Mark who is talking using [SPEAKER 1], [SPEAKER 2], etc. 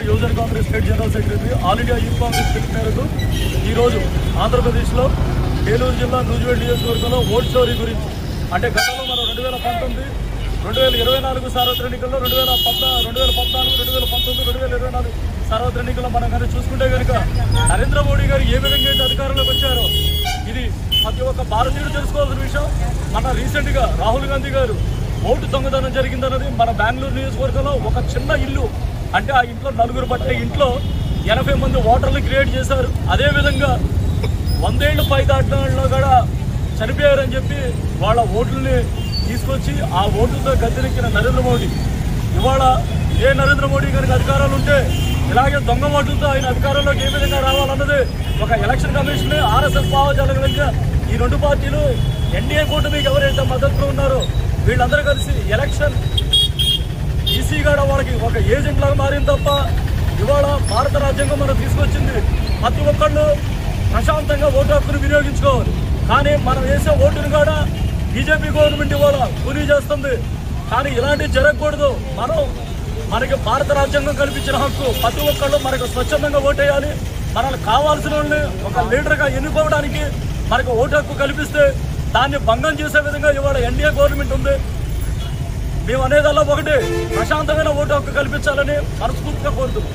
[SPEAKER 1] యువజన Congress state general secretary, all India youth Congress పిలుపు మేరకు ఈరోజు ఆంధ్రప్రదేశ్లో ఏలూరు జిల్లా నూజివేడ్ నియోజకవర్గంలో ఓట్ చోరీ గురించి, అంటే గతంలో మనం 2019, 2024 సార్వత్రిక ఎన్నికల్లో 2014, 2019, 2024 సార్వత్రిక ఎన్నికల్లో మనం కనుక చూసుకుంటే కనుక నరేంద్ర మోడీ గారు ఏ విధంగా అయితే అధికారంలోకి వచ్చారో ఇది ప్రతి ఒక్క భారతీయుడు తెలుసుకోవాల్సిన విషయం. మన రీసెంట్గా రాహుల్ గాంధీ గారు ఓటు దొంగతనం జరిగిందన్నది మన బెంగళూరు నియోజకవర్గంలో ఒక చిన్న ఇల్లు, అంటే ఆ ఇంట్లో 4 పట్టే ఇంట్లో 80 మంది ఓటర్లు క్రియేట్ చేశారు. అదేవిధంగా 100 ఏళ్ళు పై దాటిన కూడా చనిపోయారని చెప్పి వాళ్ళ ఓట్లని తీసుకొచ్చి ఆ ఓట్లతో గద్దెనెక్కిన నరేంద్ర మోడీ ఇవాళ ఏ నరేంద్ర మోడీ గారికి అధికారాలు ఉంటే ఇలాగే దొంగ ఓట్లతో ఆయన అధికారంలోకి ఏ విధంగా రావాలన్నది ఒక ఎలక్షన్ కమిషన్, ఆర్ఎస్ఎస్ భావజాలంగా ఈ 2 పార్టీలు ఎన్డీఏ కూటమికి ఎవరైతే మద్దతులో ఉన్నారో వీళ్ళందరూ కలిసి ఎలక్షన్ ఈసీ కూడా వాళ్ళకి ఒక ఏజెంట్ లాగా మారింది తప్ప ఇవాళ భారత రాజ్యాంగం మనం తీసుకొచ్చింది ప్రతి ఒక్కళ్ళు ప్రశాంతంగా ఓటు హక్కును వినియోగించుకోవాలి. కానీ మనం వేసే ఓటును కూడా బీజేపీ గవర్నమెంట్ ఇవాళ కూలీ చేస్తుంది. కానీ ఇలాంటివి జరగకూడదు. మనకి భారత రాజ్యాంగం కల్పించిన హక్కు ప్రతి ఒక్కళ్ళు మనకు స్వచ్ఛందంగా ఓటేయాలి. మనకు కావాల్సిన వాళ్ళని ఒక లీడర్గా ఎన్నుకోవడానికి మనకు ఓటు హక్కు కల్పిస్తే దాన్ని భంగం చేసే విధంగా ఇవాళ ఎన్డీఏ గవర్నమెంట్ ఉంది. మేము అనేదల్లా ఒకటి ప్రశాంతమైన ఓటు హక్కు కల్పించాలని మనస్ఫూర్తిగా కోరుతున్నాం.